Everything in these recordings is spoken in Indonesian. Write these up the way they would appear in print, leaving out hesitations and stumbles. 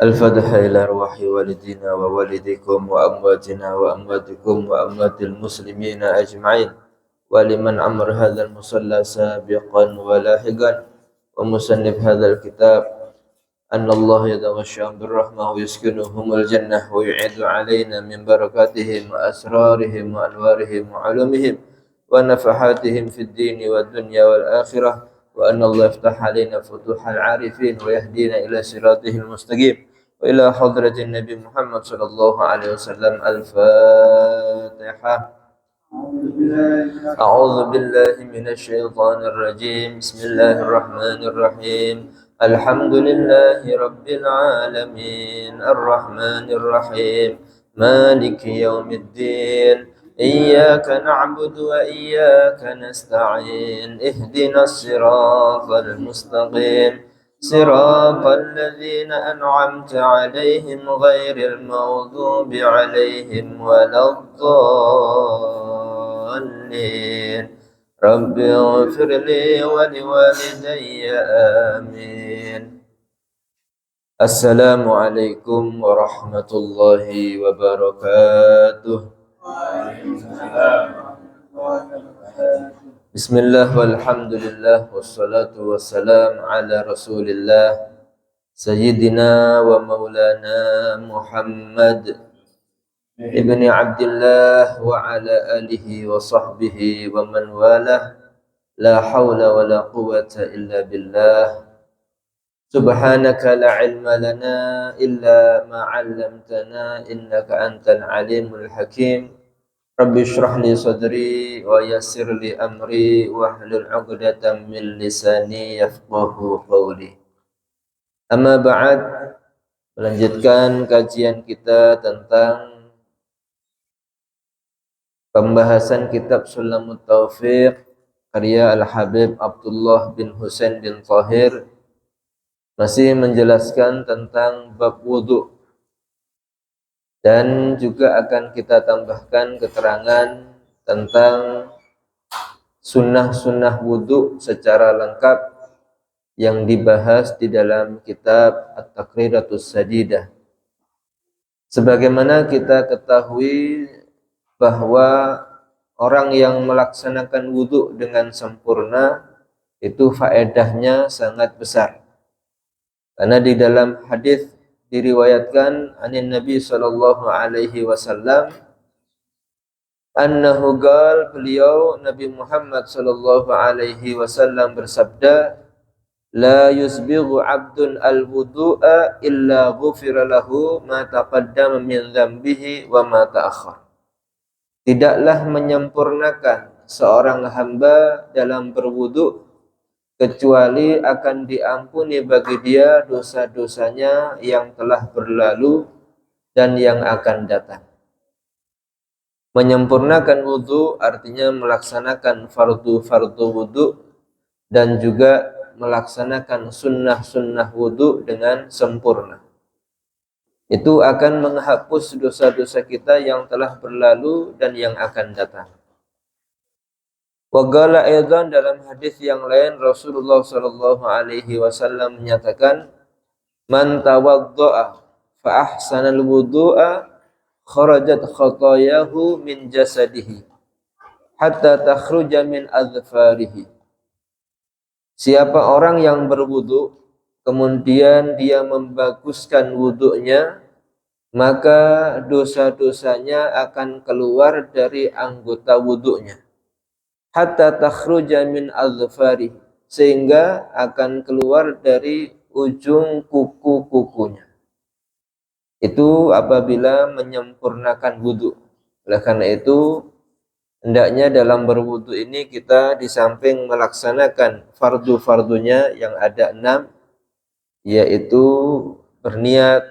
الفاتحة إلى أرواح والدينا ووالديكم وأمواتنا وأمواتكم وأموات المسلمين أجمعين، ولمن عمر هذا المصلى سابقا ولاحقا، ومصنف هذا الكتاب أن الله يتغشاهم بالرحمة ويسكنهم الجنة ويعيد علينا من بركاتهم وأسرارهم وأنوارهم وعلومهم ونفحاتهم في الدين والدنيا والآخرة، وأن الله يفتح علينا فتوح العارفين ويهدينا إلى صراطه المستقيم وإلى حضرة النبي محمد صلى الله عليه وسلم. الفاتحة. أعوذ بالله من الشيطان الرجيم. بسم الله الرحمن الرحيم. الحمد لله رب العالمين الرحمن الرحيم مالك يوم الدين إياك نعبد وإياك نستعين اهدنا الصراط المستقيم صراط الذين أنعمت عليهم غير المغضوب عليهم ولا الضالين. رب اغفر لي ولوالدي آمين. السلام عليكم ورحمة الله وبركاته. Bismillah walhamdulillah wassalatu wassalam ala rasulillah Sayyidina wa maulana Muhammad ibni Abdillah wa ala alihi wa sahbihi wa man walah. La hawla wa la quwwata illa billah. Subhanaka la ilma lana illa ma 'allamtana innaka antal alimul hakim. Rabbi shrah li sadri wa yassir li amri wahlul 'uqdatam min lisani yafqahu qawli. Amma ba'd, melanjutkan kajian kita tentang pembahasan kitab Sulamut Taufiq karya Al-Habib Abdullah bin Husain bin Tahir, masih menjelaskan tentang bab wudu. Dan juga akan kita tambahkan keterangan tentang sunnah-sunnah wudhu secara lengkap yang dibahas di dalam kitab At-Taqriratus Sadidah. Sebagaimana kita ketahui bahwa orang yang melaksanakan wudhu dengan sempurna itu faedahnya sangat besar. Karena di dalam hadis diriwayatkan anin Nabi sallallahu alaihi wasallam annahu qala, beliau Nabi Muhammad sallallahu alaihi wasallam bersabda, la yusbighu 'abdun al-wudu'a illa ghufira lahu ma taqaddama min dhanbihi wa ma ta'akhkhar. Tidaklah menyempurnakan seorang hamba dalam berwudu kecuali akan diampuni bagi dia dosa-dosanya yang telah berlalu dan yang akan datang. Menyempurnakan wudu artinya melaksanakan fardu-fardu wudu dan juga melaksanakan sunnah-sunnah wudu dengan sempurna. Itu akan menghapus dosa-dosa kita yang telah berlalu dan yang akan datang. Waqala aidan, dalam hadis yang lain Rasulullah sallallahu alaihi wasallam menyatakan, man tawaddaa fa ahsanal wudu'a kharajat khatayahu min jasadihi hatta takhruja min adfarihi. Siapa orang yang berwudu kemudian dia membaguskan wudunya, maka dosa-dosanya akan keluar dari anggota wudunya hatta takhruja min adfari, sehingga akan keluar dari ujung kuku-kukunya. Itu apabila menyempurnakan wudu. Oleh karena itu hendaknya dalam berwudu ini kita di samping melaksanakan fardu-fardunya yang ada 6, yaitu berniat,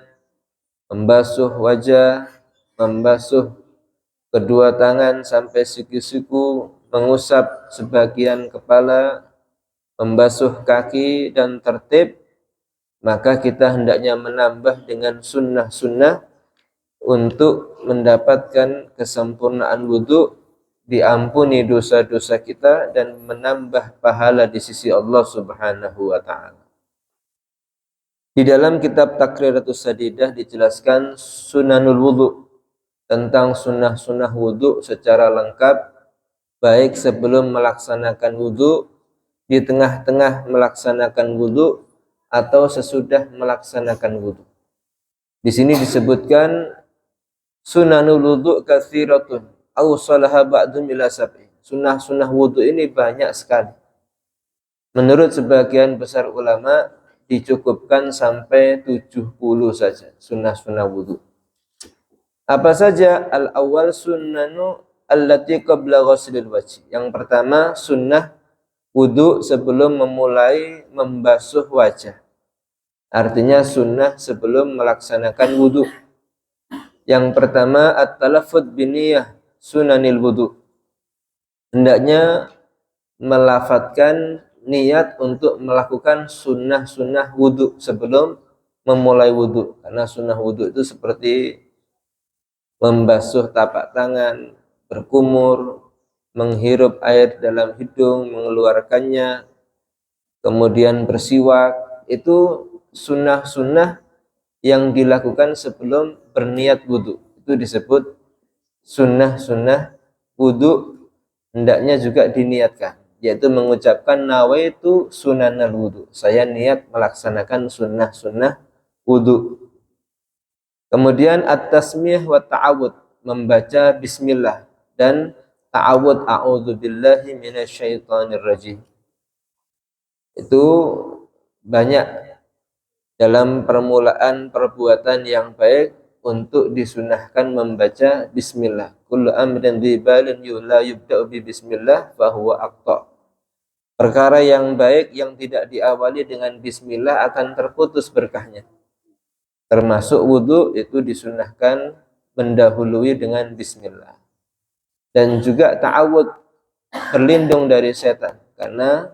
membasuh wajah, membasuh kedua tangan sampai siku-siku, mengusap sebagian kepala, membasuh kaki dan tertib, maka kita hendaknya menambah dengan sunnah-sunnah untuk mendapatkan kesempurnaan wudu, diampuni dosa-dosa kita dan menambah pahala di sisi Allah Subhanahu wa taala. Di dalam kitab Takriratus Sadidah dijelaskan sunanul wudu, tentang sunnah-sunnah wudu secara lengkap, baik sebelum melaksanakan wudu, di tengah-tengah melaksanakan wudu, atau sesudah melaksanakan wudu. Di sini disebutkan sunanul wudu katsiratun awsalaha ba'dun ila sab'i. Sunnah-sunnah wudu ini banyak sekali. Menurut sebagian besar ulama dicukupkan sampai 70 saja sunnah-sunnah wudu. Apa saja? Al-awwal sunnanu allati qabla ghuslil wajh. Yang pertama sunnah wudu sebelum memulai membasuh wajah. Artinya sunnah sebelum melaksanakan wudu. Yang pertama at-talaffuz biniyah sunanil wudu. Hendaknya melafadzkan niat untuk melakukan sunnah-sunnah wudu sebelum memulai wudu. Karena sunnah wudu itu seperti membasuh tapak tangan, berkumur, menghirup air dalam hidung, mengeluarkannya, kemudian bersiwak. Itu sunnah-sunnah yang dilakukan sebelum berniat wudu. Itu disebut sunnah-sunnah wudu, hendaknya juga diniatkan, yaitu mengucapkan nawaitu sunanal wudu. Saya niat melaksanakan sunnah-sunnah wudu. Kemudian at-tasmiyah wa ta'awud, membaca bismillah dan ta'awud, a'udzubillahi minasyaitonir rajim. Itu banyak dalam permulaan perbuatan yang baik untuk disunahkan membaca bismillah. Kullu amrin dzibalin la yubda'u bi bismillah fahuwa aqta. Perkara yang baik yang tidak diawali dengan bismillah akan terputus berkahnya. Termasuk wudu itu disunahkan mendahului dengan bismillah. Dan juga ta'awud, berlindung dari setan, karena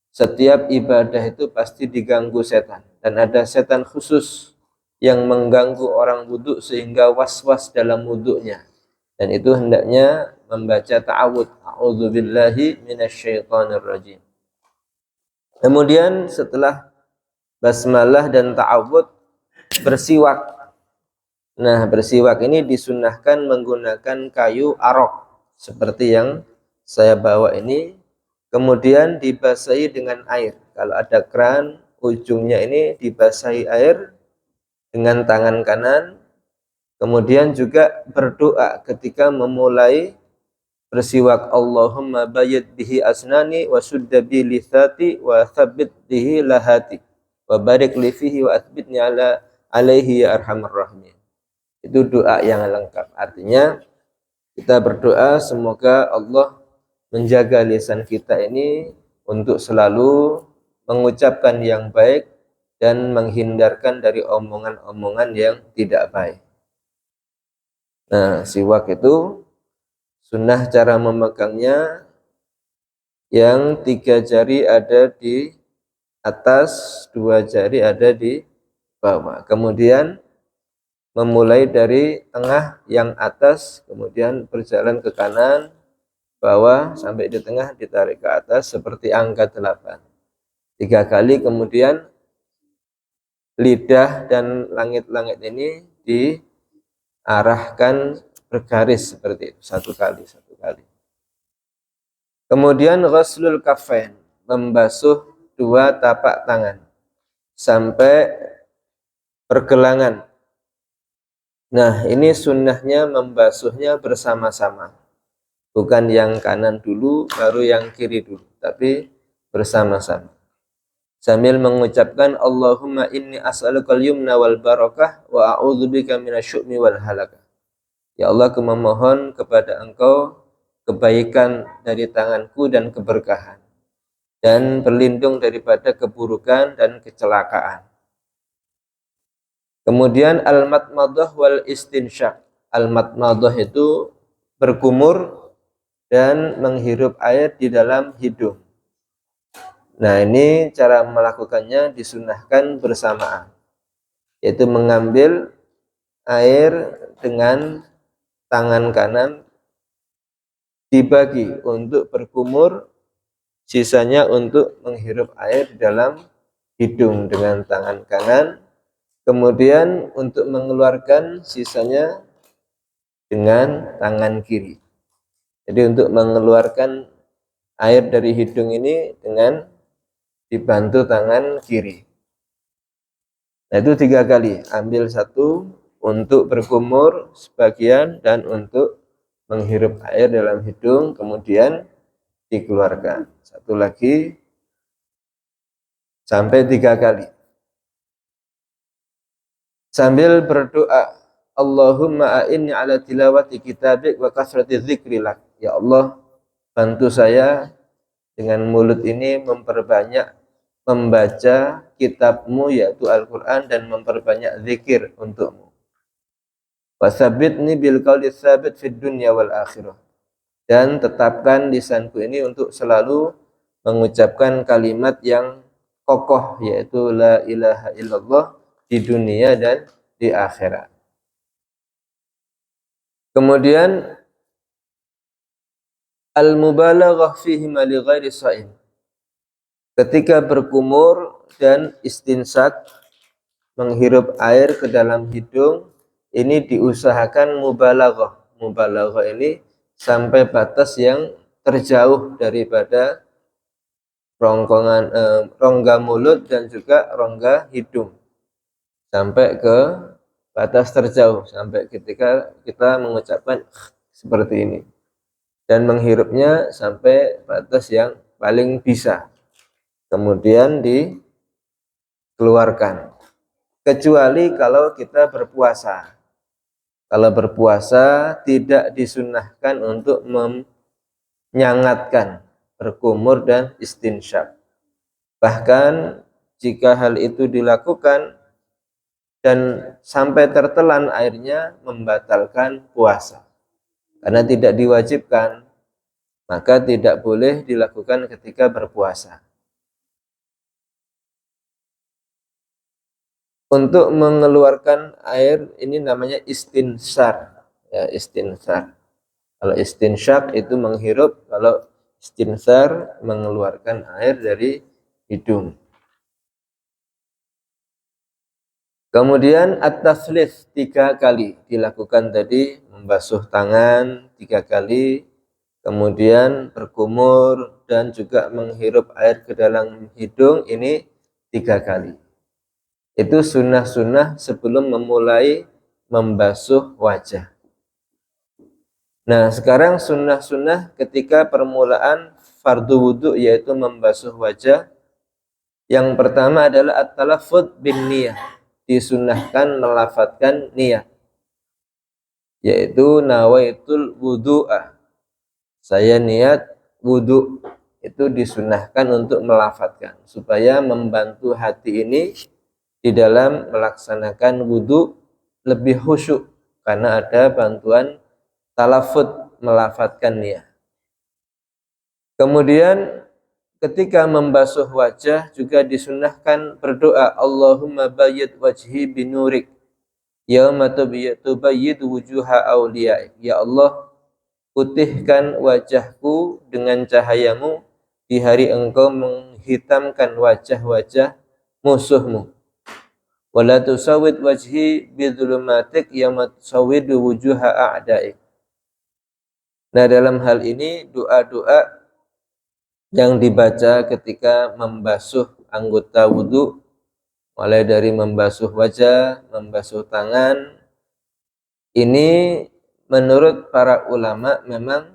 setiap ibadah itu pasti diganggu setan, dan ada setan khusus yang mengganggu orang wudu sehingga was-was dalam wudunya, dan itu hendaknya membaca ta'awud, a'udzubillahi minasyaitonir rajim. Kemudian setelah basmalah dan ta'awud, bersiwak. Nah, bersiwak ini disunahkan menggunakan kayu arok seperti yang saya bawa ini, kemudian dibasahi dengan air. Kalau ada keran, ujungnya ini dibasahi air dengan tangan kanan. Kemudian juga berdoa ketika memulai bersiwak, Allahumma bayyid bihi asnani wa sudda bi lisati wa thabbit bihi lahati wa barik li fihi wa athbitni alaihi ya arhamar rahimin. Itu doa yang lengkap. Artinya kita berdoa semoga Allah menjaga lisan kita ini untuk selalu mengucapkan yang baik dan menghindarkan dari omongan-omongan yang tidak baik. Nah, siwak itu sunnah cara memegangnya, yang 3 jari ada di atas, 2 jari ada di bawah. Kemudian memulai dari tengah yang atas, kemudian berjalan ke kanan, bawah, sampai di tengah, ditarik ke atas seperti angka 8. 3 kali, kemudian lidah dan langit-langit ini diarahkan bergaris seperti itu, 1 kali, 1 kali. Kemudian ghuslul kaffain, membasuh 2 tapak tangan sampai pergelangan. Nah, ini sunnahnya membasuhnya bersama-sama. Bukan yang kanan dulu, baru yang kiri dulu, tapi bersama-sama. Sambil mengucapkan Allahumma inni as'alukal yumna wal barakah wa a'udzubika minasyu'mi wal halakah. Ya Allah, aku memohon kepada Engkau kebaikan dari tanganku dan keberkahan, dan berlindung daripada keburukan dan kecelakaan. Kemudian al-matmadah wal istinsyaq. Al-matmadah itu berkumur dan menghirup air di dalam hidung. Nah, ini cara melakukannya disunahkan bersamaan, yaitu mengambil air dengan tangan kanan, dibagi untuk berkumur, sisanya untuk menghirup air di dalam hidung dengan tangan kanan, kemudian untuk mengeluarkan sisanya dengan tangan kiri. Jadi untuk mengeluarkan air dari hidung ini dengan dibantu tangan kiri. Nah, itu 3 kali. Ambil 1 untuk berkumur sebagian dan untuk menghirup air dalam hidung, kemudian dikeluarkan. 1 lagi sampai 3 kali. Sambil berdoa, Allahumma a'inni ala tilawati kitabik wa kasrati dzikrilak. Ya Allah, bantu saya dengan mulut ini memperbanyak membaca kitabmu yaitu Al-Quran dan memperbanyak zikir untukmu. Wasabitni bil qawli tsabit fid dunya wal akhirah. Dan tetapkan lisanku ini untuk selalu mengucapkan kalimat yang kokoh yaitu la ilaha illallah di dunia dan di akhirat. Kemudian al-mubalaghah fihi ma li ghairi sha'im. Ketika berkumur dan istinsak menghirup air ke dalam hidung, ini diusahakan mubalaghah. Mubalaghah ini sampai batas yang terjauh daripada rongga mulut dan juga rongga hidung, sampai ke batas terjauh, sampai ketika kita mengucapkan seperti ini, dan menghirupnya sampai batas yang paling bisa, kemudian dikeluarkan. Kecuali kalau kita berpuasa. Kalau berpuasa tidak disunnahkan untuk menyangatkan, berkumur dan istinsyak. Bahkan jika hal itu dilakukan dan sampai tertelan airnya, membatalkan puasa. Karena tidak diwajibkan, maka tidak boleh dilakukan ketika berpuasa. Untuk mengeluarkan air ini namanya istinsar, ya, istinsar. Kalau istinsyak itu menghirup, kalau istinsar mengeluarkan air dari hidung. Kemudian at-taslits 3 kali dilakukan tadi, membasuh tangan 3 kali, kemudian berkumur dan juga menghirup air ke dalam hidung ini 3 kali. Itu sunnah-sunnah sebelum memulai membasuh wajah. Nah, sekarang sunnah-sunnah ketika permulaan fardu wudhu, yaitu membasuh wajah. Yang pertama adalah at-talaffuz bin niyah. Disunnahkan melafadzkan niat, yaitu nawaitul wudhu'a. Saya niat wudhu. Itu disunnahkan untuk melafadzkan, supaya membantu hati ini di dalam melaksanakan wudhu lebih khusyuk, karena ada bantuan talaffuz melafadzkan niat. Kemudian ketika membasuh wajah juga disunnahkan berdoa, Allahumma bayyid wajhi binurik yauma tubayyidu wujuha awliya. Ya Allah, putihkan wajahku dengan cahayamu di hari engkau menghitamkan wajah-wajah musuhmu. Wala tusawwid wajhi bidzulumatik yauma tusawwidu wujuha a'daik. Nah, dalam hal ini doa-doa yang dibaca ketika membasuh anggota wudhu, mulai dari membasuh wajah, membasuh tangan, ini menurut para ulama memang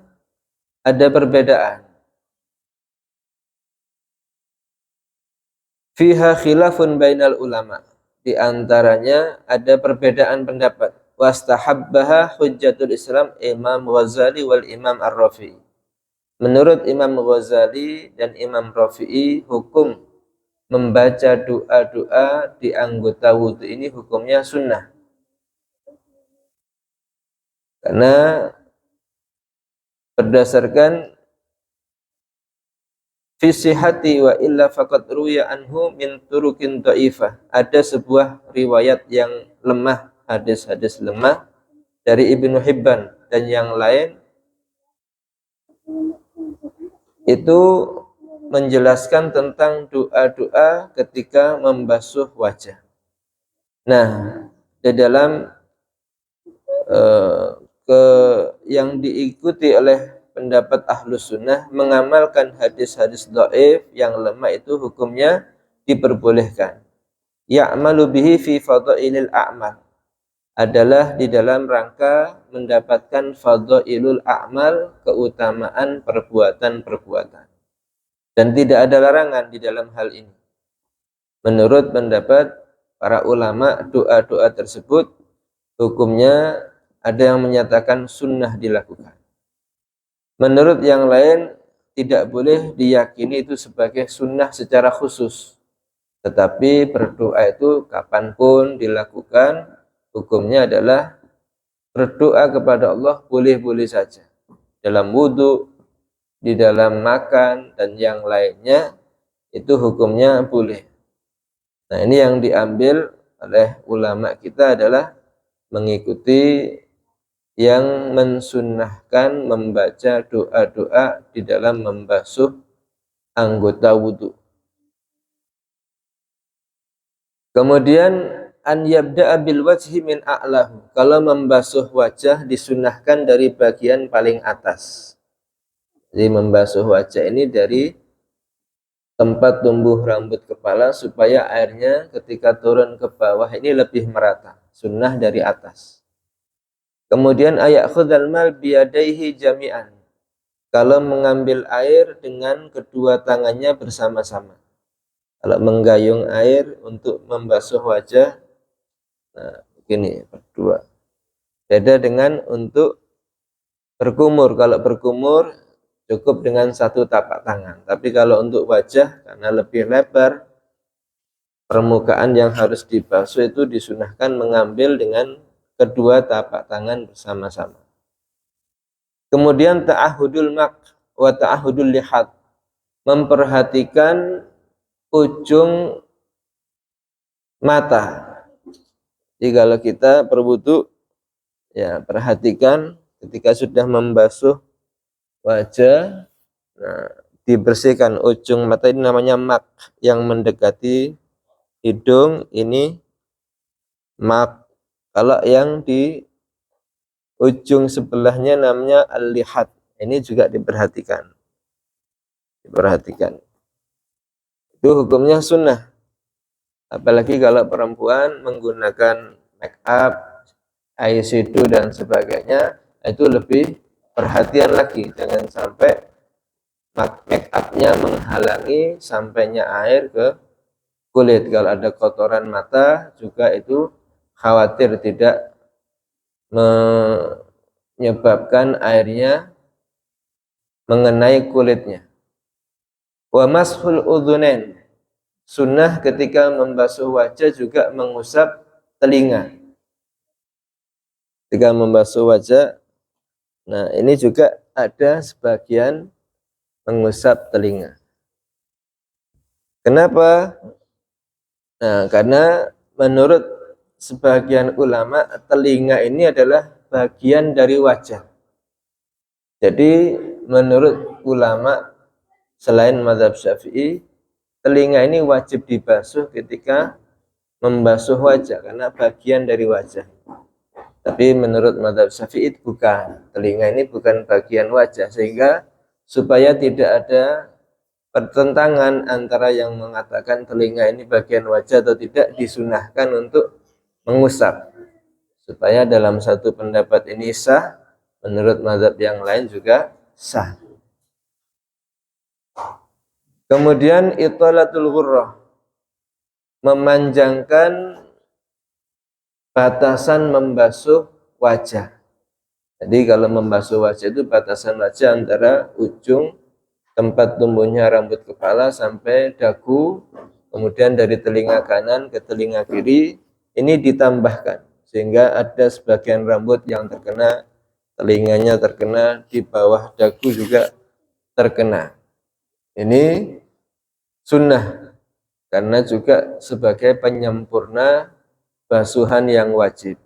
ada perbedaan. Fiha khilafun bainal ulama. Di antaranya ada perbedaan pendapat. Wastahabbaha hujjatul Islam Imam Ghazali wal Imam Ar-Rafi'i. Menurut Imam Ghazali dan Imam Rafi'i, hukum membaca doa-doa di anggota wudhu ini hukumnya sunnah. Karena berdasarkan fi sihhati wa illa faqad ruya anhu min turukin dhaifah. Ada sebuah riwayat yang lemah, hadis-hadis lemah dari Ibnu Hibban dan yang lain itu menjelaskan tentang doa-doa ketika membasuh wajah. Nah, di dalam yang diikuti oleh pendapat Ahlus Sunnah mengamalkan hadis-hadis dhaif yang lemah itu hukumnya diperbolehkan. Ya'malu bihi fi fadailil a'mal, adalah di dalam rangka mendapatkan fadailul a'mal, keutamaan perbuatan-perbuatan. Dan tidak ada larangan di dalam hal ini. Menurut pendapat para ulama, doa-doa tersebut hukumnya ada yang menyatakan sunnah dilakukan. Menurut yang lain, tidak boleh diyakini itu sebagai sunnah secara khusus. Tetapi berdoa itu kapanpun dilakukan, hukumnya adalah berdoa kepada Allah boleh-boleh saja. Dalam wudhu, di dalam makan, dan yang lainnya, itu hukumnya boleh. Nah, ini yang diambil oleh ulama kita adalah mengikuti yang mensunnahkan membaca doa-doa di dalam membasuh anggota wudhu. Kemudian an yabda'a bil wajhi min a'lahu. Kalau membasuh wajah disunnahkan dari bagian paling atas. Jadi membasuh wajah ini dari tempat tumbuh rambut kepala supaya airnya ketika turun ke bawah ini lebih merata. Sunnah dari atas. Kemudian ayat khudal mal biyadaihi jami'an. Kalau mengambil air dengan kedua tangannya bersama-sama. Kalau menggayung air untuk membasuh wajah, nah begini berdua. Beda dengan untuk berkumur. Kalau berkumur cukup dengan satu tapak tangan. Tapi kalau untuk wajah karena lebih lebar, permukaan yang harus dibasuh itu disunahkan mengambil dengan kedua tapak tangan bersama-sama. Kemudian ta'ahudul mak wa ta'ahudul lihat, memperhatikan ujung mata. Jadi kalau kita berwudu, ya perhatikan ketika sudah membasuh wajah, nah, dibersihkan ujung mata, ini namanya mak, yang mendekati hidung ini mak. Kalau yang di ujung sebelahnya namanya al-lihat, ini juga diperhatikan. Itu hukumnya sunnah. Apalagi kalau perempuan menggunakan make up, eyeshadow dan sebagainya, itu lebih perhatian lagi. Jangan sampai make upnya menghalangi sampainya air ke kulit. Kalau ada kotoran mata juga itu khawatir tidak menyebabkan airnya mengenai kulitnya. Wa mashul udhunain, sunnah ketika membasuh wajah juga mengusap telinga. Ketika membasuh wajah, nah ini juga ada sebagian mengusap telinga. Kenapa? Nah, karena menurut sebagian ulama telinga ini adalah bagian dari wajah. Jadi menurut ulama selain mazhab Syafi'i, telinga ini wajib dibasuh ketika membasuh wajah karena bagian dari wajah. Tapi menurut mazhab Syafi'i bukan, telinga ini bukan bagian wajah, sehingga supaya tidak ada pertentangan antara yang mengatakan telinga ini bagian wajah atau tidak, disunahkan untuk mengusap supaya dalam satu pendapat ini sah, menurut mazhab yang lain juga sah. Kemudian italatul ghurrah, memanjangkan batasan membasuh wajah. Jadi kalau membasuh wajah itu batasan wajah antara ujung tempat tumbuhnya rambut kepala sampai dagu, kemudian dari telinga kanan ke telinga kiri, ini ditambahkan sehingga ada sebagian rambut yang terkena, telinganya terkena, di bawah dagu juga terkena. Ini sunnah karena juga sebagai penyempurna basuhan yang wajib.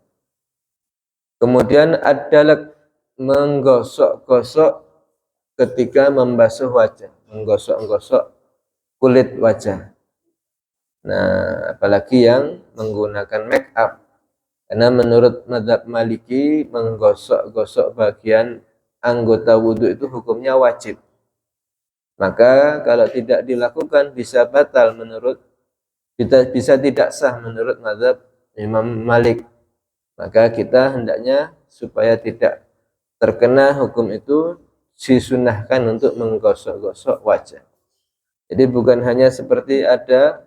Kemudian adalah menggosok-gosok ketika membasuh wajah, menggosok-gosok kulit wajah. Nah, apalagi yang menggunakan make up. Karena menurut mazhab Maliki menggosok-gosok bagian anggota wudhu itu hukumnya wajib. Maka kalau tidak dilakukan bisa batal menurut bisa tidak sah menurut mazhab Imam Malik. Maka kita hendaknya supaya tidak terkena hukum itu disunahkan untuk menggosok-gosok wajah. Jadi bukan hanya seperti ada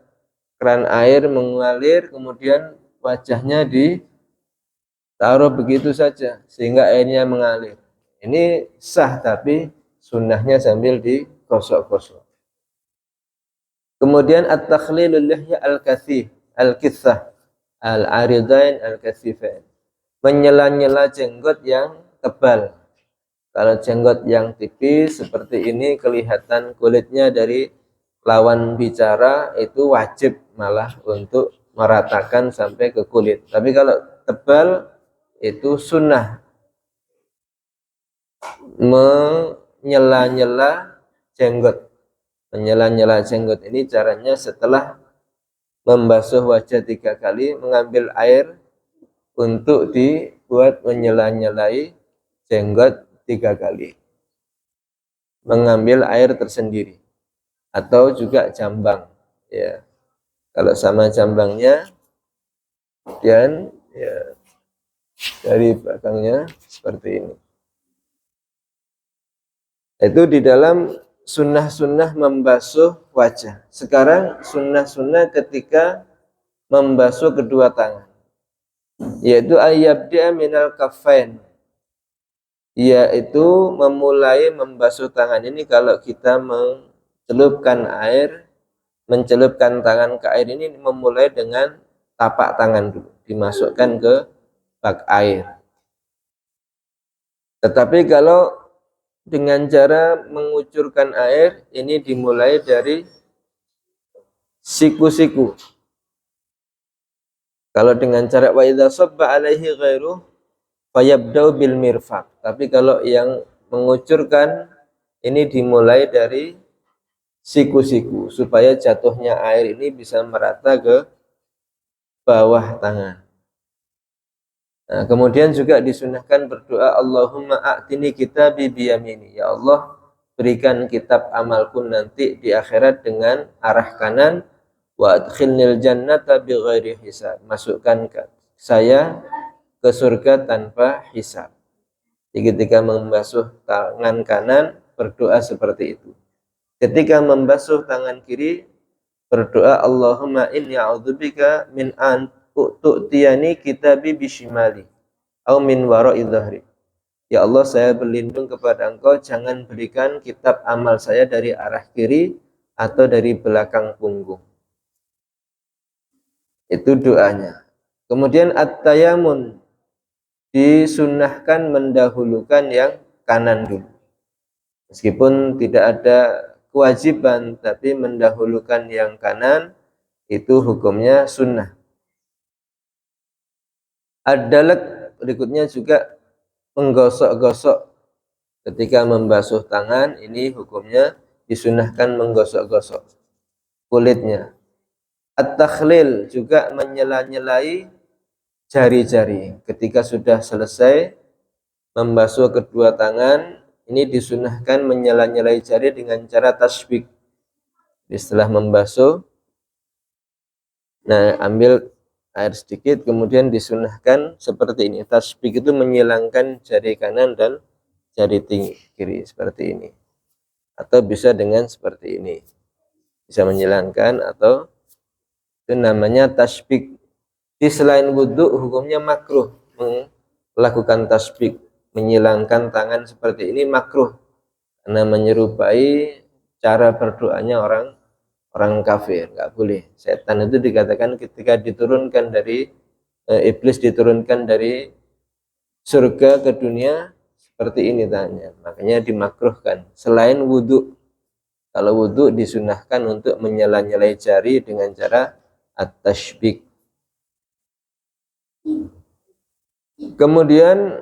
keran air mengalir kemudian wajahnya ditaruh begitu saja sehingga airnya mengalir. Ini sah tapi sunnahnya sambil digosok-gosok. Kemudian at-takhlilul lihya al-kathif al-kithah al-aridain al-kathifain. Menyela-nyela jenggot yang tebal. Kalau jenggot yang tipis seperti ini kelihatan kulitnya dari lawan bicara itu wajib malah untuk meratakan sampai ke kulit. Tapi kalau tebal itu sunnah menyela-nyela jenggot. Menyela-nyela jenggot ini caranya setelah membasuh wajah 3 kali mengambil air untuk dibuat menyela-nyelai jenggot 3 kali. Mengambil air tersendiri. Atau juga jambang, ya. Kalau sama jambangnya, kemudian ya dari belakangnya seperti ini. Itu di dalam sunnah-sunnah membasuh wajah. Sekarang sunnah-sunnah ketika membasuh kedua tangan, yaitu ayyabda minal kaffain, yaitu memulai membasuh tangan ini kalau kita mencelupkan tangan ke air ini memulai dengan tapak tangan dulu, dimasukkan ke bak air. Tetapi kalau dengan cara mengucurkan air, ini dimulai dari siku-siku. Kalau dengan cara wa idza sabba alaihi ghairu fayabda'u bil mirfaq. Tapi kalau yang mengucurkan ini dimulai dari siku-siku supaya jatuhnya air ini bisa merata ke bawah tangan. Nah, kemudian juga disunahkan berdoa Allahumma a'tini kitabi biyamini. Ya Allah, berikan kitab amalku nanti di akhirat dengan arah kanan, wa adkhilnil jannata bighairi hisab. Masukkan saya ke surga tanpa hisab. Jadi ketika membasuh tangan kanan berdoa seperti itu. Ketika membasuh tangan kiri berdoa Allahumma inni a'udzubika min an tu'tiyani kitabi bishimali au min wara'i dhahri. Ya Allah, saya berlindung kepada Engkau jangan berikan kitab amal saya dari arah kiri atau dari belakang punggung. Itu doanya. Kemudian at-tayamun, disunnahkan mendahulukan yang kanan dulu. Meskipun tidak ada kewajiban, tapi mendahulukan yang kanan itu hukumnya sunnah. Ad-dalak berikutnya juga menggosok-gosok ketika membasuh tangan, ini hukumnya disunahkan menggosok-gosok kulitnya. At-takhlil juga menyela-nyelai jari-jari. Ketika sudah selesai membasuh kedua tangan, ini disunahkan menyela-nyelai jari dengan cara tasbik. Setelah membasuh, nah ambil air sedikit, kemudian disunahkan seperti ini. Tasbik itu menyilangkan jari kanan dan jari kiri seperti ini. Atau bisa dengan seperti ini. Bisa menyilangkan atau itu namanya tasbik. Di selain wudhu hukumnya makruh melakukan tasbik, menyilangkan tangan seperti ini makruh karena menyerupai cara berdoanya orang kafir, nggak boleh. Setan itu dikatakan ketika diturunkan dari iblis diturunkan dari surga ke dunia seperti ini tangannya, makanya dimakruhkan. Selain wudhu, kalau wudhu disunahkan untuk menyela-nyelai jari dengan cara at-tashbik. Kemudian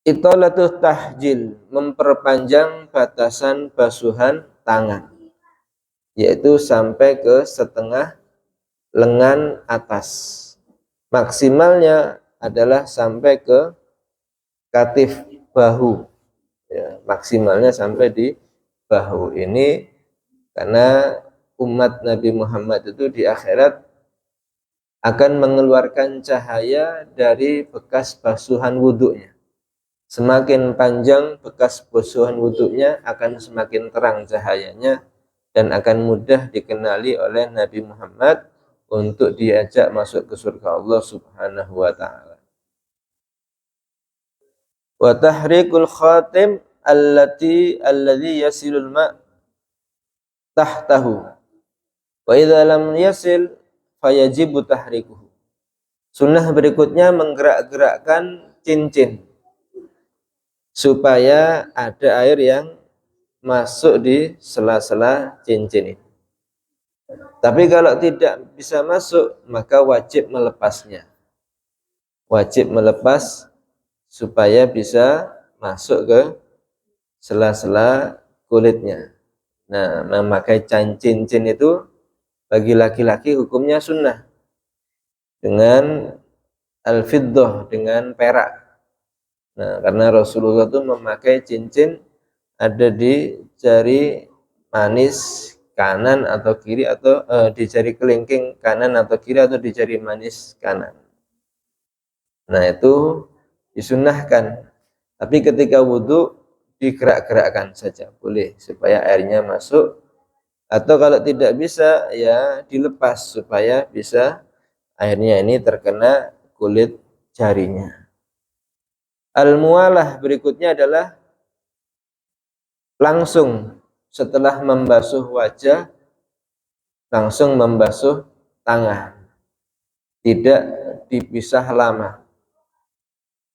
Itolatuh tahjil, memperpanjang batasan basuhan tangan, yaitu sampai ke setengah lengan atas. Maksimalnya adalah sampai ke katif bahu, ya, maksimalnya sampai di bahu. Ini karena umat Nabi Muhammad itu di akhirat akan mengeluarkan cahaya dari bekas basuhan wudhunya. Semakin panjang bekas basuhan wudhunya, akan semakin terang cahayanya dan akan mudah dikenali oleh Nabi Muhammad untuk diajak masuk ke surga Allah Subhanahu wa taala. Wa tahrikul khatim alladhi yasilul ma' tahtahu wa idza lam yasil fayajibu tahrikuhu. Sunnah berikutnya menggerak-gerakkan cincin supaya ada air yang masuk di sela-sela cincin ini. Tapi kalau tidak bisa masuk, maka wajib melepasnya. Wajib melepas supaya bisa masuk ke sela-sela kulitnya. Nah, memakai cincin itu bagi laki-laki hukumnya sunnah dengan al-fiddah, dengan perak. Nah, karena Rasulullah itu memakai cincin ada di jari manis kanan atau kiri, atau di jari kelingking kanan atau kiri, atau di jari manis kanan. Nah, itu disunnahkan. Tapi ketika wudhu digerak-gerakkan saja boleh supaya airnya masuk, atau kalau tidak bisa ya dilepas supaya bisa airnya ini terkena kulit jarinya. Al-muwalah berikutnya adalah langsung setelah membasuh wajah langsung membasuh tangan, tidak dipisah lama.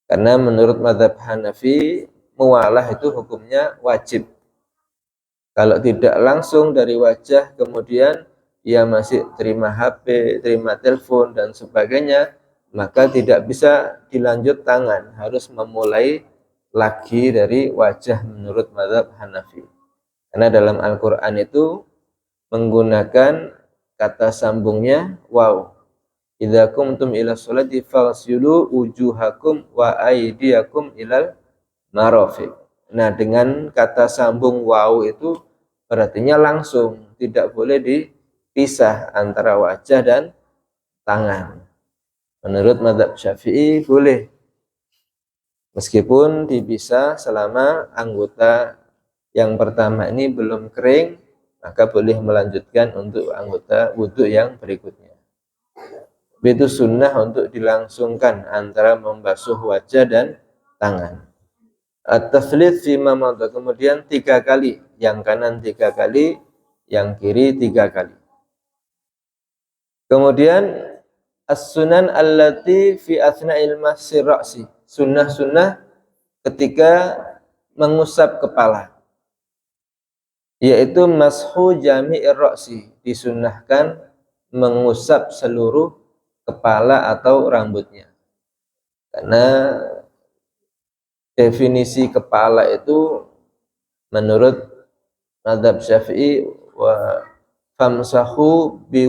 Karena menurut mazhab Hanafi, muwalah itu hukumnya wajib. Kalau tidak langsung dari wajah kemudian dia masih terima HP, terima telepon dan sebagainya, maka tidak bisa dilanjut tangan, harus memulai lagi dari wajah menurut mazhab Hanafi. Karena dalam Al-Quran itu menggunakan kata sambungnya waw. Idza qumtum ila sholati faghsilu wujuhakum wa aydiyakum ilal marafiq. Nah, dengan kata sambung waw itu berartinya langsung, tidak boleh dipisah antara wajah dan tangan. Menurut mazhab Syafi'i boleh, meskipun dipisah selama anggota yang pertama ini belum kering, maka boleh melanjutkan untuk anggota wudhu yang berikutnya. Itu sunnah untuk dilangsungkan antara membasuh wajah dan tangan. At-tatslits fi ma madha, kemudian 3 kali, yang kanan 3 kali, yang kiri 3 kali. Kemudian as-sunan allati fi athna'il masir ra'si, sunnah-sunnah ketika mengusap kepala, yaitu mashu jami'ir ra'si, disunnahkan mengusap seluruh kepala atau rambutnya. Karena definisi kepala itu menurut mazhab Syafi'i wa famsahu bi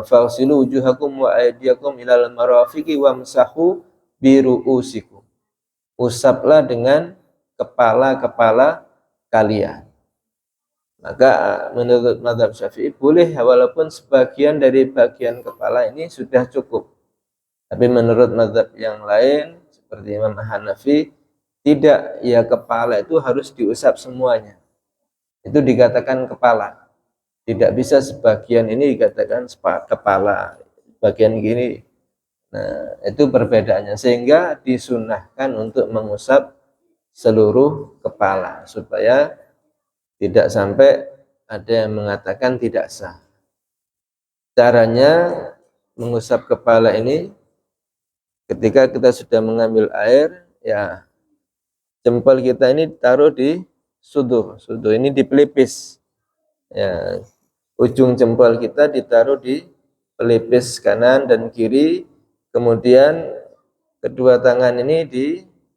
fasilu wujuhakum wa aydiyakum ilal marafiqi wamsahu bi ru'usikum. Usaplah dengan kepala-kepala kalian. Maka menurut mazhab Syafi'i boleh walaupun sebagian dari bagian kepala ini sudah cukup. Tapi menurut mazhab yang lain seperti Imam Hanafi, tidak, ya kepala itu harus diusap semuanya. Itu dikatakan kepala. Tidak bisa sebagian ini dikatakan kepala, bagian gini. Nah, itu perbedaannya, sehingga disunnahkan untuk mengusap seluruh kepala supaya tidak sampai ada yang mengatakan tidak sah. Caranya mengusap kepala ini, ketika kita sudah mengambil air, ya jempol kita ini taruh di suduh ini di pelipis, ya, ujung jempol kita ditaruh di pelipis kanan dan kiri, kemudian kedua tangan ini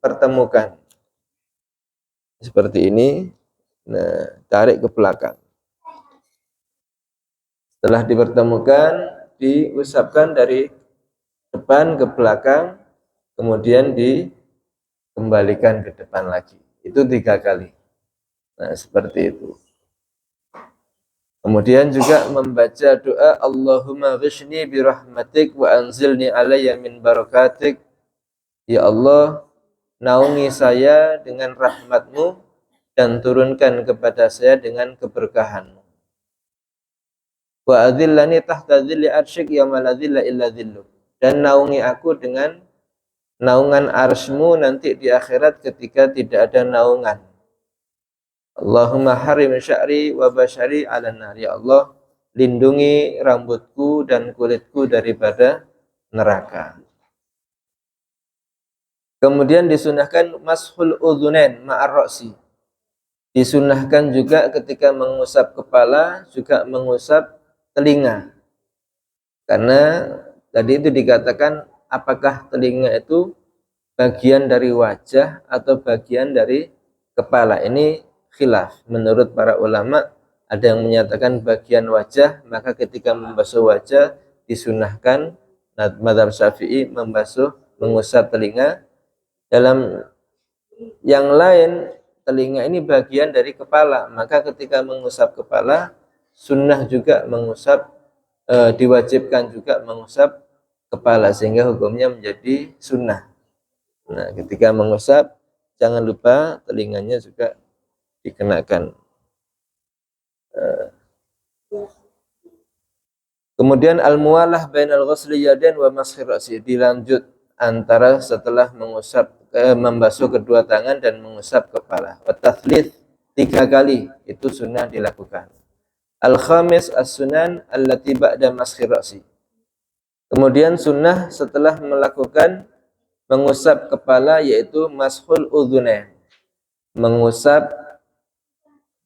dipertemukan. Seperti ini. Nah, tarik ke belakang. Setelah dipertemukan, diusapkan dari depan ke belakang, kemudian dikembalikan ke depan lagi. Itu 3 kali. Nah, seperti itu. Kemudian juga membaca doa Allahumma ghishni birahmatik wa anzilni alayya min barakatik. Ya Allah, naungi saya dengan rahmatmu dan turunkan kepada saya dengan keberkahanmu. Wa adhillani tahta dhilli arsyik yawma la dhilla illa dhilluk. Dan naungi aku dengan naungan arsy-Mu nanti di akhirat ketika tidak ada naungan. Allahumma harim sya'ri wa basyari 'alan nar. Ya Allah, lindungi rambutku dan kulitku daripada neraka. Kemudian disunahkan mashul udhunain ma'ar ra'si. Disunahkan juga ketika mengusap kepala juga mengusap telinga. Karena tadi itu dikatakan apakah telinga itu bagian dari wajah atau bagian dari kepala. Ini khilaf. Menurut para ulama ada yang menyatakan bagian wajah, maka ketika membasuh wajah disunahkan. Madzhab Syafi'i mengusap telinga. Dalam yang lain telinga ini bagian dari kepala, maka ketika mengusap kepala sunnah juga mengusap, diwajibkan juga mengusap kepala sehingga hukumnya menjadi sunnah. Nah, ketika mengusap jangan lupa telinganya juga dikenakan. Kemudian al-muwalah bainal ghusli yadain wa mashi ra'si, dilanjut antara setelah mengusap membasuh kedua tangan dan mengusap kepala. Wa tathlith 3 kali itu sunnah dilakukan. Al-khamis as-sunan allati ba'da mashi ra'si. Kemudian sunnah setelah melakukan mengusap kepala yaitu mashul udhunain, mengusap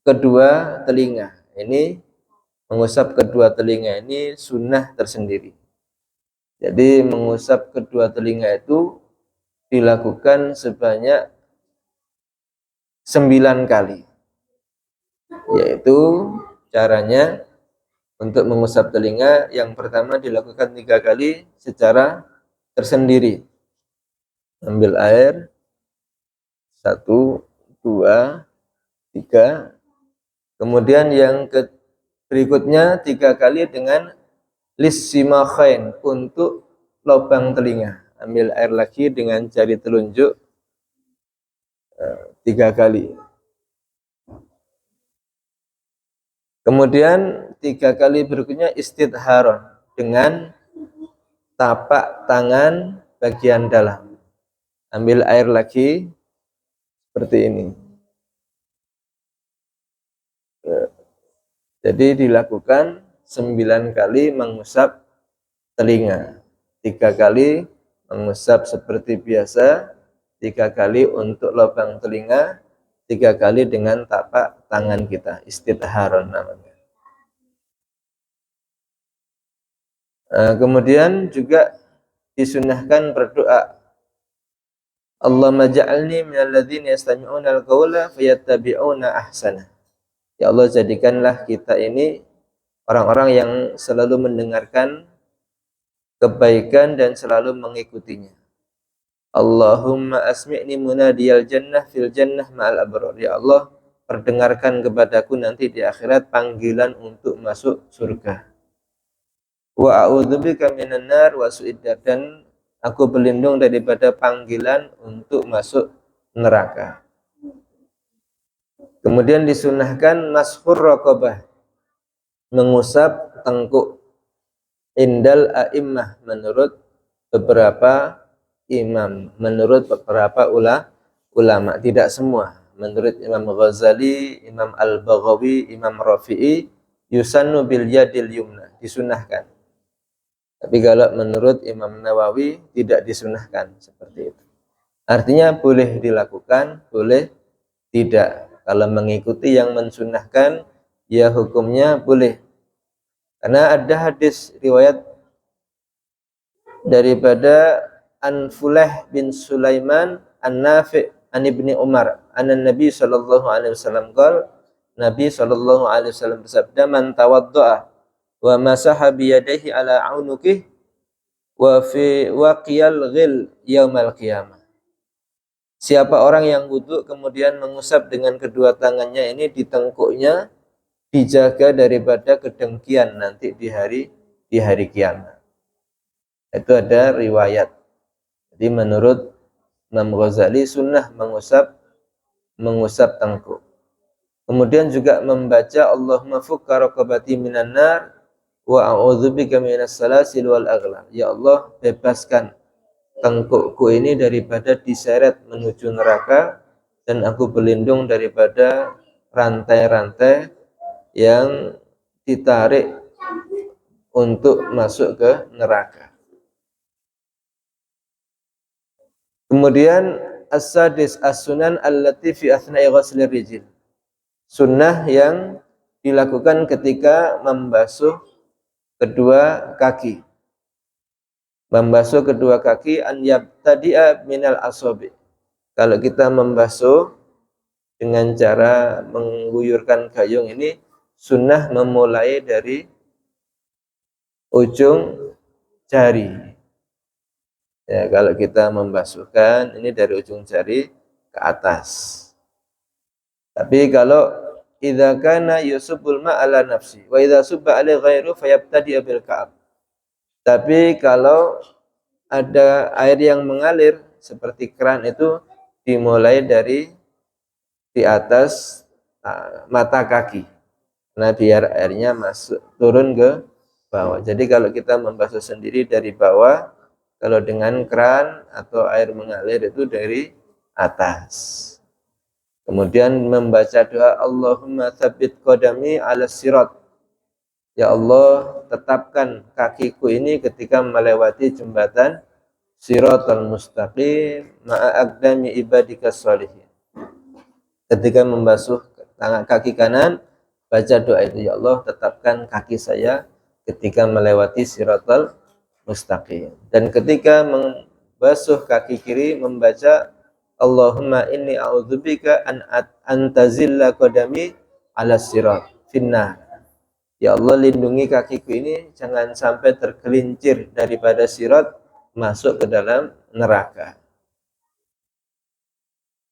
kedua telinga. Ini mengusap kedua telinga ini sunnah tersendiri. Jadi mengusap kedua telinga itu dilakukan sebanyak 9 kali. Yaitu caranya untuk mengusap telinga yang pertama dilakukan 3 kali secara tersendiri. Ambil air 1, 2, 3. Kemudian yang berikutnya 3 kali dengan lissimakhain untuk lubang telinga. Ambil air lagi dengan jari telunjuk 3 kali. Kemudian 3 kali berikutnya istidharon dengan tapak tangan bagian dalam. Ambil air lagi seperti ini. Jadi dilakukan 9 kali mengusap telinga. 3 kali mengusap seperti biasa, 3 kali untuk lubang telinga, 3 kali dengan tapak tangan kita, istidharon namanya. Kemudian juga disunahkan berdoa, Allahumma ja'alni minal ladzina yastami'una al-qawla fayattabi'una ahsana. Ya Allah, jadikanlah kita ini orang-orang yang selalu mendengarkan kebaikan dan selalu mengikutinya. Allahumma asmi'ni munadiyal jannah fil jannah ma'al abrar. Ya Allah, perdengarkan kepadaku nanti di akhirat panggilan untuk masuk surga. Wa a'udzubika minan nar wa su'iddar, dan aku berlindung daripada panggilan untuk masuk neraka. Kemudian disunahkan mashur raqabah, mengusap tengkuk, indal a'immah, menurut beberapa imam, menurut beberapa ulama, tidak semua. Menurut Imam Ghazali, Imam Al-Baghawi, Imam Rafi'i, yusannu bil yadil yumna, disunahkan. Tapi kalau menurut Imam Nawawi tidak disunahkan seperti itu. Artinya boleh dilakukan, boleh tidak. Kalau mengikuti yang mensunahkan, ya hukumnya boleh. Karena ada hadis riwayat daripada An Fulah bin Sulaiman An-Nafi' an Ibni Umar anna Nabi sallallahu alaihi wasallam qala, Nabi sallallahu alaihi wasallam bersabda, man tawaddaa wa masaha bi yadayhi ala aunukihi wa fi waqiyal ghil yaumal qiyamah. Siapa orang yang wudu kemudian mengusap dengan kedua tangannya ini di tengkuknya, dijaga daripada kedengkian nanti di hari kiamat. Itu ada riwayat. Jadi menurut Imam Ghazali sunnah mengusap tengkuk. Kemudian juga membaca Allahumma fukka raqabati minan nar wa a'udzubika minas salasil wal aghlal. Ya Allah, bebaskan tengkukku ini daripada diseret menuju neraka, dan aku berlindung daripada rantai-rantai yang ditarik untuk masuk ke neraka. Kemudian as-sadis as-sunan allati fi athna'i ghuslir rijil. Sunnah yang dilakukan ketika membasuh kedua kaki. Membasuh kedua kaki an yabtadi'a minal asabi. Kalau kita membasuh dengan cara mengguyurkan gayung ini, sunnah memulai dari ujung jari. Ya, kalau kita membasuhkan ini dari ujung jari ke atas. Tapi kalau idza kana yusubul ma'ala nafsi wa idza subba alai ghairu fayabtadi'a bil ka'ab. Tapi kalau ada air yang mengalir seperti keran, itu dimulai dari di atas mata kaki. Nah, biar airnya masuk turun ke bawah. Jadi kalau kita membasuh sendiri dari bawah, kalau dengan keran atau air mengalir itu dari atas. Kemudian membaca doa Allahumma tsabbit qadami 'alas sirat. Ya Allah, tetapkan kakiku ini ketika melewati jembatan Siratal Mustaqim ma'a aqdami ibadika sholihin. Ketika membasuh tangan kaki kanan, baca doa itu, ya Allah, tetapkan kaki saya ketika melewati Siratal Mustaqim. Dan ketika membasuh kaki kiri, membaca Allahumma inni a'udzubika an antazilla qadami 'alas sirat finnar. Ya Allah, lindungi kakiku ini jangan sampai tergelincir daripada sirat masuk ke dalam neraka.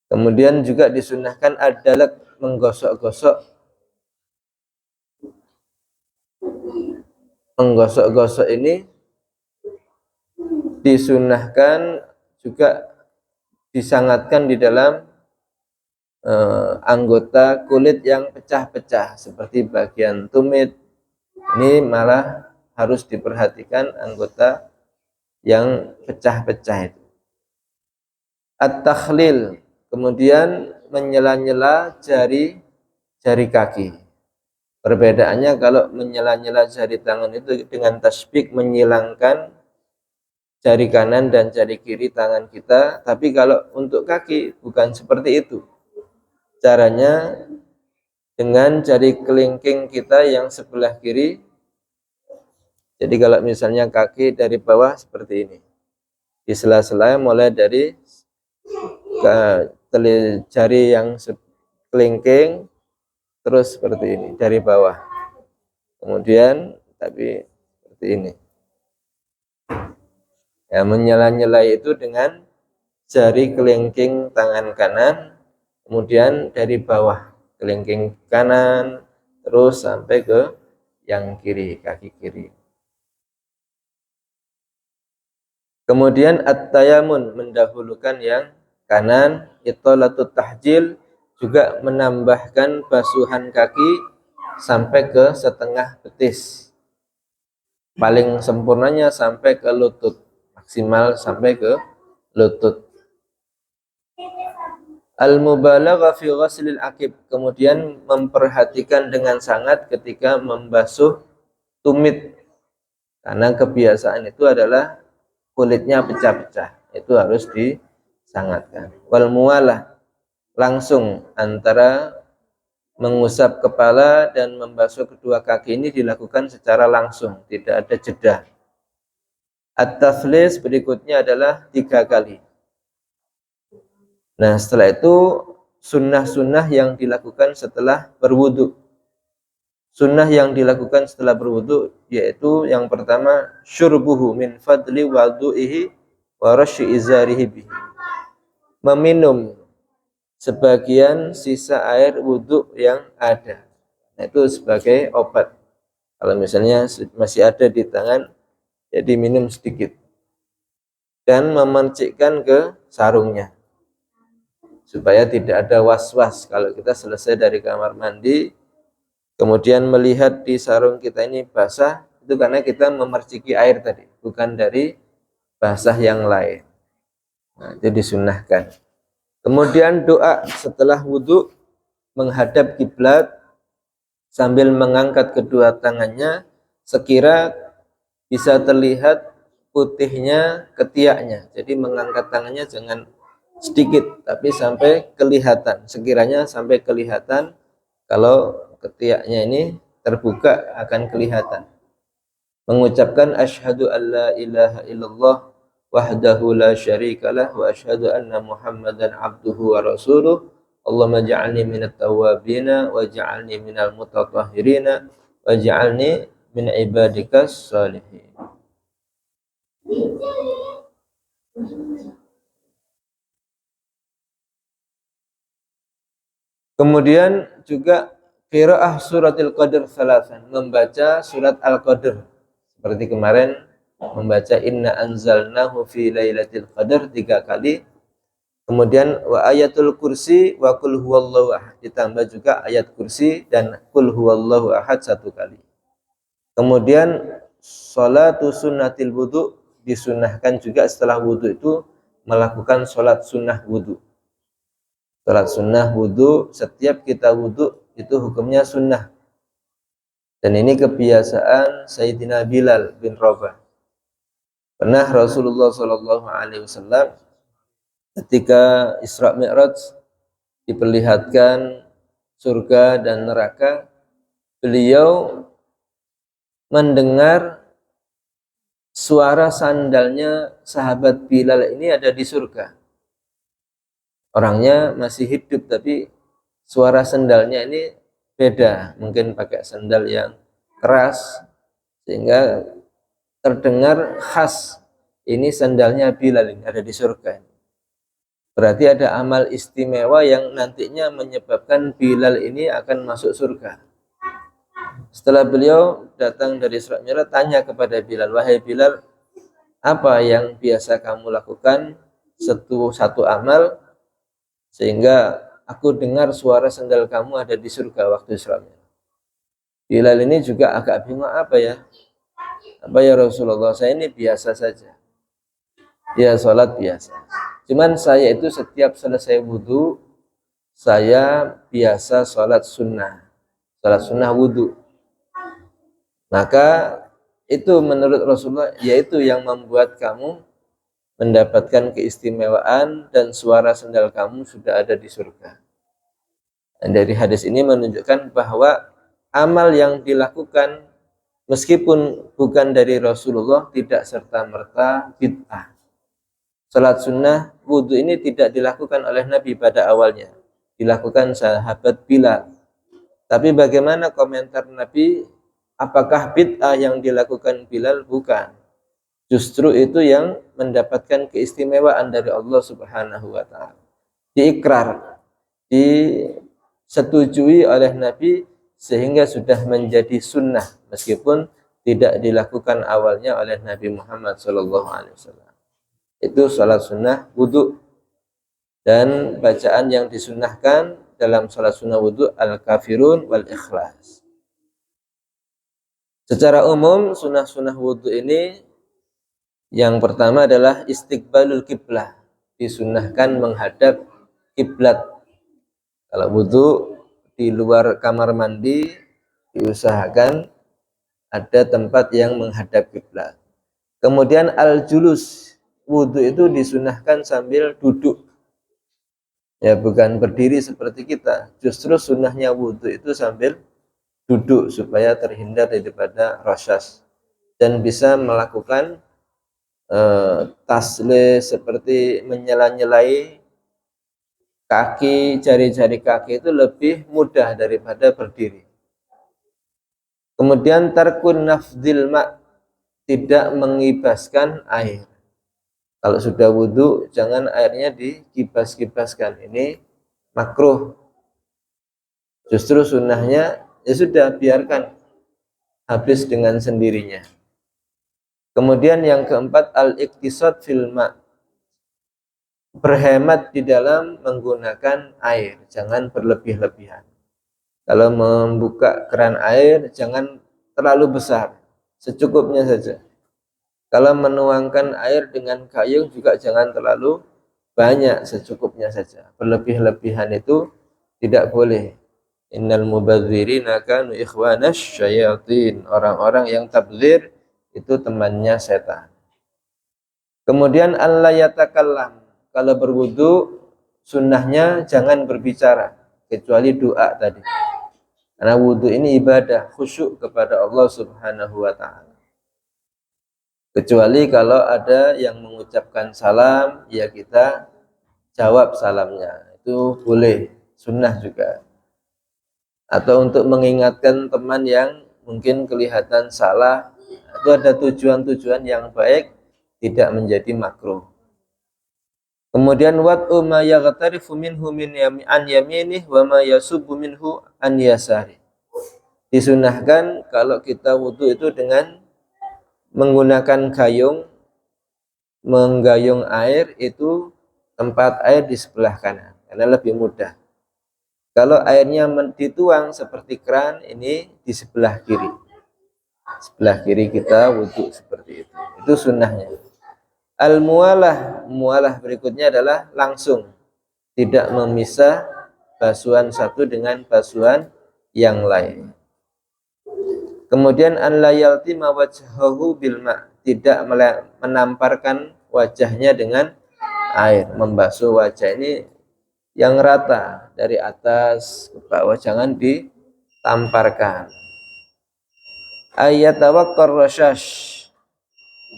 Kemudian juga disunnahkan adalah menggosok-gosok ini disunnahkan juga disangatkan di dalam anggota kulit yang pecah-pecah seperti bagian tumit. Ini malah harus diperhatikan anggota yang pecah-pecah itu. At-takhlil, kemudian menyela-nyela jari kaki. Perbedaannya kalau menyela-nyela jari tangan itu dengan tasbik, menyilangkan jari kanan dan jari kiri tangan kita. Tapi kalau untuk kaki bukan seperti itu. Caranya dengan jari kelingking kita yang sebelah kiri. Jadi kalau misalnya kaki dari bawah seperti ini, di sela-sela mulai dari jari yang kelingking terus seperti ini dari bawah, kemudian tapi seperti ini. Ya, menyela-nyela itu dengan jari kelingking tangan kanan, kemudian dari bawah kelingking kanan terus sampai ke yang kiri, kaki kiri. Kemudian at-tayamun, mendahulukan yang kanan. Itolatut tahjil, juga menambahkan basuhan kaki sampai ke setengah betis. Paling sempurnanya sampai ke lutut, maksimal sampai ke lutut. Al-mubalagha fi ghaslil aqib, kemudian memperhatikan dengan sangat ketika membasuh tumit, karena kebiasaan itu adalah kulitnya pecah-pecah, itu harus disangatkan. Wal muwalah, langsung antara mengusap kepala dan membasuh kedua kaki ini dilakukan secara langsung, tidak ada jeda. At-taflis berikutnya adalah 3 kali. Nah, setelah itu sunnah-sunnah yang dilakukan setelah berwudu. Sunnah yang dilakukan setelah berwudu yaitu yang pertama syurbuhu min fadli wudu'ihi wa rasyi izarihi bihi. Meminum sebagian sisa air wudu yang ada. Nah, itu sebagai obat. Kalau misalnya masih ada di tangan, jadi minum sedikit. Dan memercikkan ke sarungnya. Supaya tidak ada was-was kalau kita selesai dari kamar mandi, kemudian melihat di sarung kita ini basah, itu karena kita memerciki air tadi, bukan dari basah yang lain. Nah, itu disunnahkan. Kemudian doa setelah wudhu menghadap kiblat sambil mengangkat kedua tangannya sekira bisa terlihat putihnya ketiaknya. Jadi mengangkat tangannya jangan sedikit tapi sampai kelihatan. Sekiranya sampai kelihatan, kalau ketiaknya ini terbuka akan kelihatan. Mengucapkan asyhadu alla ilaha illallah wahdahu la syarikalah wa asyhadu anna muhammadan abduhu wa rasuluh. Allahumma ja'alni minat tawabina wa ja'alni minal mutatahhirina wa ja'alni min ibadikas salihin. Kemudian juga qiraah suratil qadr salasan, membaca surat al-qadr. Seperti kemarin membaca inna anzalnahu fi lailatul qadar 3 kali. Kemudian wa ayatul kursi wa qul huwallahu ahad, ditambah juga ayat kursi dan qul huwallahu ahad 1 kali. Kemudian sholatu sunnatil wudu, disunahkan juga setelah wudu itu melakukan sholat sunnah wudu. Sholat sunnah wudu, setiap kita wudu itu hukumnya sunnah. Dan ini kebiasaan Sayyidina Bilal bin Rabah. Pernah Rasulullah SAW ketika Isra Mi'raj diperlihatkan surga dan neraka, beliau mendengar suara sandalnya sahabat Bilal ini ada di surga. Orangnya masih hidup tapi suara sandalnya ini beda, mungkin pakai sandal yang keras sehingga terdengar khas, ini sandalnya Bilal ini ada di surga. Berarti ada amal istimewa yang nantinya menyebabkan Bilal ini akan masuk surga. Setelah beliau datang dari Isra Mi'raj, tanya kepada Bilal, wahai Bilal, apa yang biasa kamu lakukan satu amal sehingga aku dengar suara sandal kamu ada di surga waktu Isra Mi'raj. Bilal ini juga agak bingung, apa ya Rasulullah, saya ini biasa saja, ya sholat biasa, cuman saya itu setiap selesai wudhu saya biasa sholat sunnah wudhu. Maka itu menurut Rasulullah yaitu yang membuat kamu mendapatkan keistimewaan dan suara sandal kamu sudah ada di surga. Dan dari hadis ini menunjukkan bahwa amal yang dilakukan meskipun bukan dari Rasulullah tidak serta-merta bid'ah. Salat sunnah wudhu ini tidak dilakukan oleh Nabi pada awalnya, dilakukan sahabat Bilal. Tapi bagaimana komentar Nabi? Apakah bid'ah yang dilakukan Bilal? Bukan. Justru itu yang mendapatkan keistimewaan dari Allah Subhanahu wa ta'ala. Diikrar, disetujui oleh Nabi sehingga sudah menjadi sunnah meskipun tidak dilakukan awalnya oleh Nabi Muhammad SAW. Itu salat sunnah wudu. Dan bacaan yang disunnahkan dalam salat sunnah wudu al-kafirun wal ikhlas. Secara umum sunnah-sunnah wudu ini yang pertama adalah istiqbalul kiblah, disunnahkan menghadap kiblat. Kalau wudu di luar kamar mandi diusahakan ada tempat yang menghadap kiblat. Kemudian al-julus, wudu itu disunnahkan sambil duduk. Ya, bukan berdiri seperti kita. Justru sunnahnya wudu itu sambil duduk supaya terhindar daripada rasyas dan bisa melakukan taslis seperti menyela-nyelai kaki, jari-jari kaki itu lebih mudah daripada berdiri. Kemudian tarkun nafdil ma', tidak mengibaskan air. Kalau sudah wudhu, jangan airnya dikibas-kibaskan. Ini makruh. Justru sunnahnya ya sudah, biarkan habis dengan sendirinya. Kemudian yang keempat, al-iqtisad fil ma', berhemat di dalam menggunakan air, jangan berlebih-lebihan. Kalau membuka keran air jangan terlalu besar, secukupnya saja. Kalau menuangkan air dengan gayung juga jangan terlalu banyak, secukupnya saja. Berlebih-lebihan itu tidak boleh. Innal mubadzirina kanu ikhwanas syayatin. Orang-orang yang tabdzir itu temannya setan. Kemudian alla yatakallam, kalau berwudu sunnahnya jangan berbicara kecuali doa tadi. Karena wudu ini ibadah, khusyuk kepada Allah Subhanahu wa taala. Kecuali kalau ada yang mengucapkan salam, ya kita jawab salamnya. Itu boleh, sunnah juga. Atau untuk mengingatkan teman yang mungkin kelihatan salah, itu ada tujuan-tujuan yang baik, tidak menjadi makruh. Kemudian wat'u ma yaghtarifu minhu min an yaminih wa ma yasubbu minhu an yasari. Disunahkan kalau kita wudu itu dengan menggunakan gayung, menggayung air itu tempat air di sebelah kanan karena lebih mudah. Kalau airnya dituang seperti keran, ini di sebelah kiri. Sebelah kiri kita wudu seperti itu. Itu sunnahnya. Al-mualah, mualah berikutnya adalah langsung, tidak memisah basuhan satu dengan basuhan yang lain. Kemudian an la yaltima wajhahu bil ma', tidak menamparkan wajahnya dengan air, membasuh wajah ini yang rata dari atas ke bawah, jangan ditamparkan. Ayat tawakkar rasyash,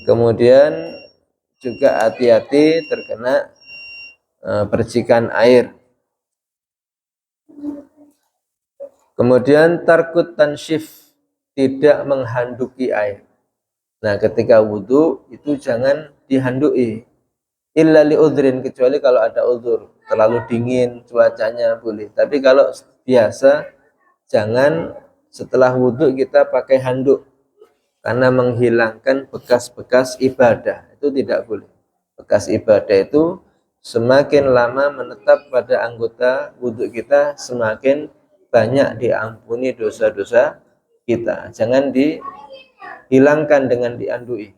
kemudian juga hati-hati terkena percikan air. Kemudian tarkut tanshif, tidak menghanduki air. Nah, ketika wudhu itu jangan dihandui. Illa li udhrin, kecuali kalau ada udhur, terlalu dingin cuacanya boleh. Tapi kalau biasa jangan setelah wudhu kita pakai handuk, karena menghilangkan bekas-bekas ibadah, itu tidak boleh. Bekas ibadah itu semakin lama menetap pada anggota wudhu kita, semakin banyak diampuni dosa-dosa kita. Jangan dihilangkan dengan diandui.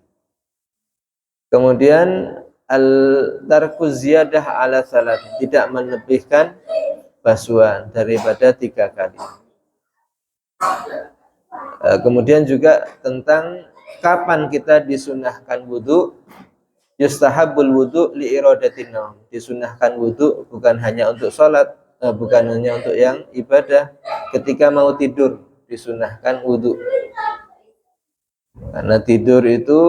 Kemudian al-tarku ziyadah ala salat, tidak melebihkan basuhan daripada 3 kali. Kemudian juga tentang kapan kita disunahkan wudu. Yustahabul wudu li iradatin naum, disunahkan wudu bukan hanya untuk sholat, bukan hanya untuk yang ibadah. Ketika mau tidur disunahkan wudu, karena tidur itu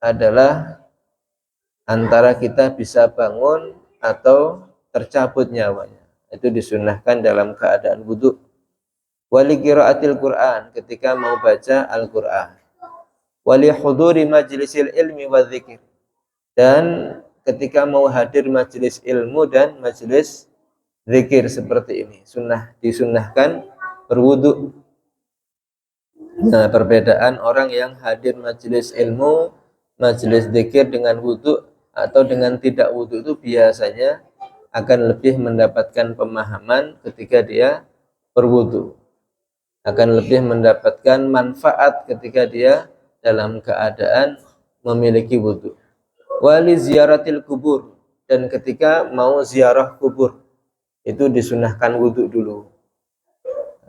adalah antara kita bisa bangun atau tercabut nyawanya, itu disunahkan dalam keadaan wudu. Wali qiraatil Quran, ketika mau baca Al-Quran. Wali huduri majlisil ilmi wa dzikir, dan ketika mau hadir majelis ilmu dan majelis zikir seperti ini, disunahkan berwudu. Nah, perbedaan orang yang hadir majelis ilmu, majelis zikir dengan wudu atau dengan tidak wudu itu biasanya akan lebih mendapatkan pemahaman ketika dia berwudu, akan lebih mendapatkan manfaat ketika dia dalam keadaan memiliki wudu. Wali ziaratil kubur, dan ketika mau ziarah kubur itu disunahkan wudu dulu.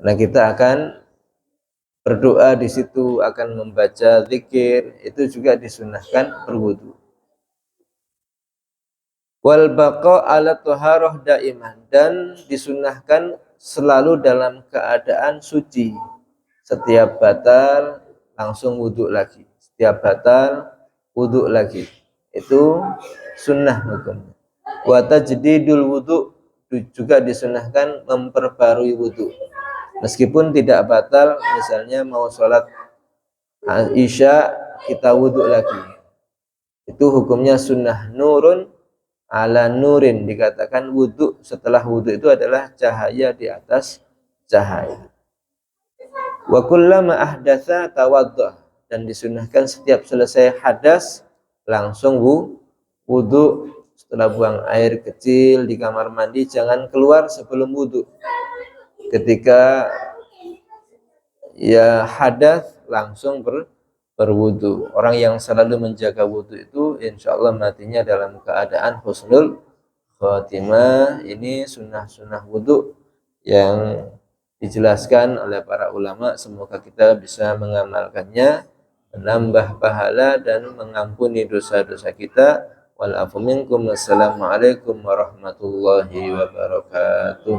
Nah, kita akan berdoa di situ, akan membaca zikir, itu juga disunahkan berwudu. Wal baqa ala taharah daiman, dan disunahkan selalu dalam keadaan suci. Setiap batal langsung wudu lagi, setiap batal wudu lagi, itu sunnah hukumnya. Wa tajdidul wudu, juga disunahkan memperbarui wudhu. Meskipun tidak batal, misalnya mau sholat Isya kita wudhu lagi, itu hukumnya sunnah. Nurun ala nurin, dikatakan wudhu setelah wudhu itu adalah cahaya di atas cahaya. Wa kullama ahdatsa tawaddah, dan disunahkan setiap selesai hadas langsung wudhu. Setelah buang air kecil di kamar mandi jangan keluar sebelum wudhu. Ketika ya hadas langsung berwudhu. Orang yang selalu menjaga wudhu itu insya Allah matinya dalam keadaan husnul khotimah. Ini sunnah-sunnah wudhu yang dijelaskan oleh para ulama. Semoga kita bisa mengamalkannya, menambah pahala dan mengampuni dosa-dosa kita. Wal afu minkum. Wassalamualaikum warahmatullahi wabarakatuh.